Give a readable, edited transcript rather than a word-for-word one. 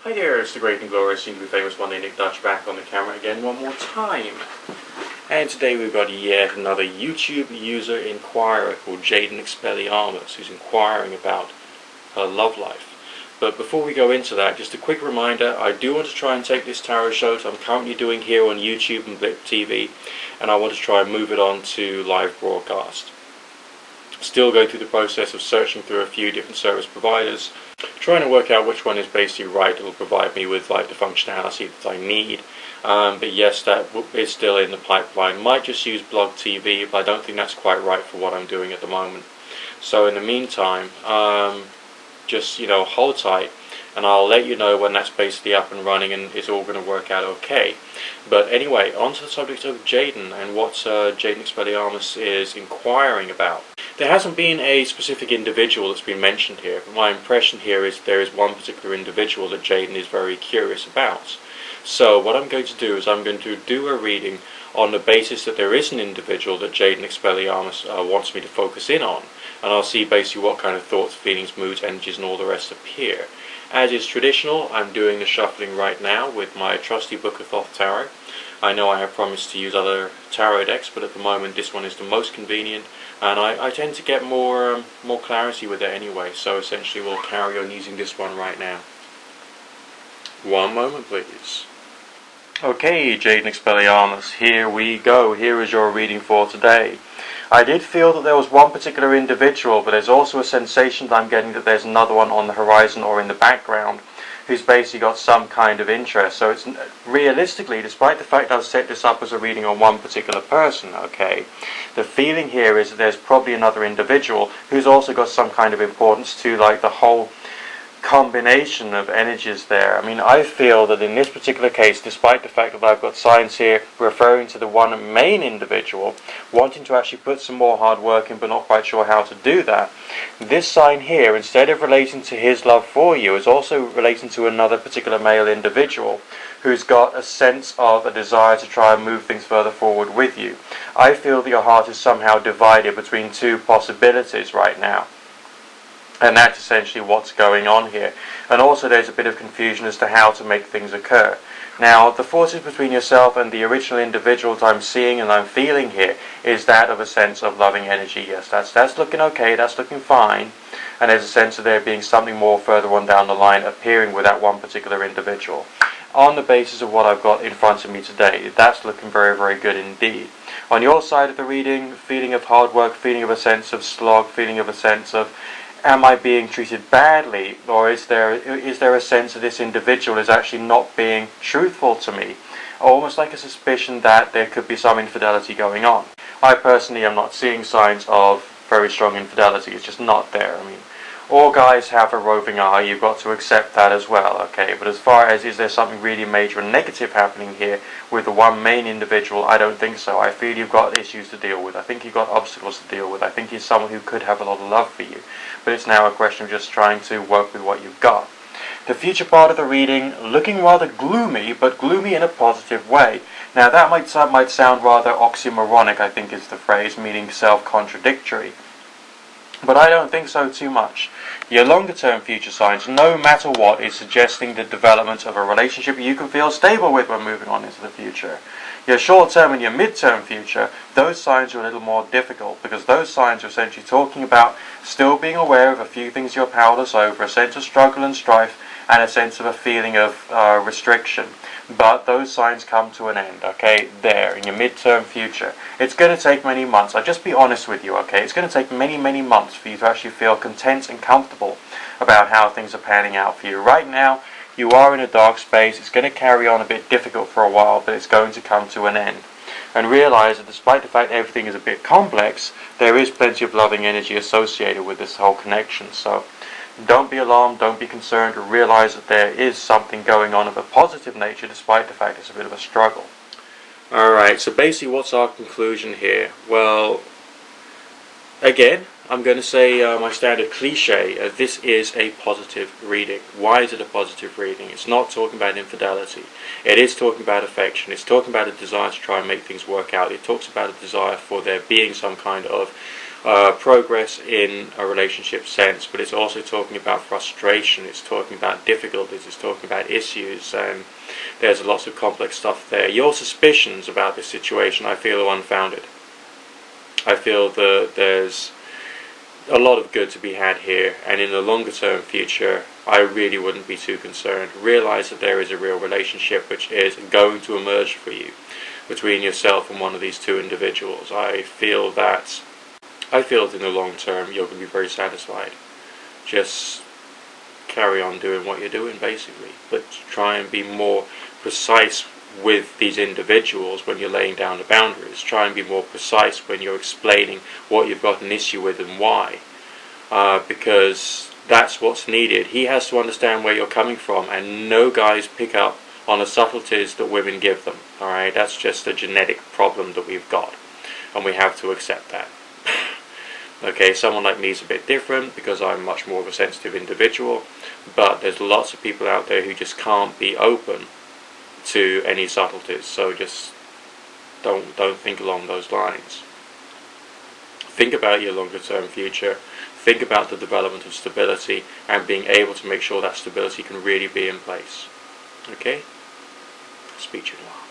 Hi there, it's the great and glorious, soon to be famous one day Nick Dutch back on the camera again one more time. And today we've got yet another YouTube user inquirer called Jaden Expelliarmus, who's inquiring about her love life. But before we go into that, just a quick reminder, I do want to try and take this tarot show that I'm currently doing here on YouTube and Blip TV, and I want to try and move it on to live broadcast. Still going through the process of searching through a few different service providers, trying to work out which one is basically right that will provide me with like the functionality that I need. But yes, that is still in the pipeline. Might just use Blog TV, but I don't think that's quite right for what I'm doing at the moment. So in the meantime, just hold tight, and I'll let you know when that's basically up and running and it's all going to work out okay. But anyway, on to the subject of Jaden and what Jaden Expelliarmus is inquiring about. There hasn't been a specific individual that's been mentioned here, but my impression here is there is one particular individual that Jaden is very curious about. So what I'm going to do is I'm going to do a reading on the basis that there is an individual that Jaden Expelliarmus wants me to focus in on, and I'll see basically what kind of thoughts, feelings, moods, energies and all the rest appear. As is traditional, I'm doing the shuffling right now with my trusty Book of Thoth Tarot. I know I have promised to use other tarot decks, but at the moment this one is the most convenient, and I tend to get more clarity with it anyway, so essentially we'll carry on using this one right now. One moment please. Okay, Jaden Expelliarmus, here we go. Here is your reading for today. I did feel that there was one particular individual, but there's also a sensation that I'm getting that there's another one on the horizon or in the background who's basically got some kind of interest. So it's realistically, despite the fact I've set this up as a reading on one particular person, okay, the feeling here is that there's probably another individual who's also got some kind of importance to like the whole combination of energies there. I mean, I feel that in this particular case, despite the fact that I've got signs here referring to the one main individual wanting to actually put some more hard work in but not quite sure how to do that, this sign here, instead of relating to his love for you, is also relating to another particular male individual who's got a sense of a desire to try and move things further forward with you. I feel that your heart is somehow divided between two possibilities right now. And that's essentially what's going on here. And also there's a bit of confusion as to how to make things occur. Now, the forces between yourself and the original individual that I'm seeing and I'm feeling here is that of a sense of loving energy. Yes, that's looking okay, that's looking fine. And there's a sense of there being something more further on down the line appearing with that one particular individual. On the basis of what I've got in front of me today, that's looking very, very good indeed. On your side of the reading, feeling of hard work, feeling of a sense of slog, feeling of a sense of am I being treated badly, or is there a sense that this individual is actually not being truthful to me? Almost like a suspicion that there could be some infidelity going on. I personally am not seeing signs of very strong infidelity. It's just not there. I mean, all guys have a roving eye. You've got to accept that as well, okay? But as far as is there something really major and negative happening here with the one main individual, I don't think so. I feel you've got issues to deal with. I think you've got obstacles to deal with. I think he's someone who could have a lot of love for you. But it's now a question of just trying to work with what you've got. The future part of the reading, looking rather gloomy, but gloomy in a positive way. Now that might sound rather oxymoronic, I think is the phrase, meaning self-contradictory. But I don't think so too much. Your longer term future signs, no matter what, is suggesting the development of a relationship you can feel stable with when moving on into the future. Your short term and your mid term future, those signs are a little more difficult, because those signs are essentially talking about still being aware of a few things you're powerless over, a sense of struggle and strife, and a sense of a feeling of restriction. But those signs come to an end, okay, there, in your mid-term future. It's going to take many months. I'll just be honest with you, okay? It's going to take many, many months for you to actually feel content and comfortable about how things are panning out for you. Right now, you are in a dark space. It's going to carry on a bit difficult for a while, but it's going to come to an end. And realize that despite the fact everything is a bit complex, there is plenty of loving energy associated with this whole connection. So don't be alarmed, don't be concerned, realize that there is something going on of a positive nature despite the fact it's a bit of a struggle. Alright, so basically what's our conclusion here? Well, again, I'm going to say my standard cliche, this is a positive reading. Why is it a positive reading? It's not talking about infidelity. It is talking about affection. It's talking about a desire to try and make things work out. It talks about a desire for there being some kind of progress in a relationship sense, but it's also talking about frustration, it's talking about difficulties, it's talking about issues, and there's lots of complex stuff there. Your suspicions about this situation, I feel, are unfounded. I feel that there's a lot of good to be had here, and in the longer term future, I really wouldn't be too concerned. Realize that there is a real relationship which is going to emerge for you between yourself and one of these two individuals. I feel that in the long term you're going to be very satisfied. Just carry on doing what you're doing, basically, but try and be more precise with these individuals when you're laying down the boundaries. Try and be more precise when you're explaining what you've got an issue with and why, because that's what's needed. He has to understand where you're coming from, and no guys pick up on the subtleties that women give them. Alright, that's just a genetic problem that we've got, and we have to accept that. Okay, someone like me is a bit different because I'm much more of a sensitive individual, but there's lots of people out there who just can't be open to any subtleties, so just don't think along those lines. Think about your longer term future, think about the development of stability and being able to make sure that stability can really be in place. Okay? Speak to you in a while.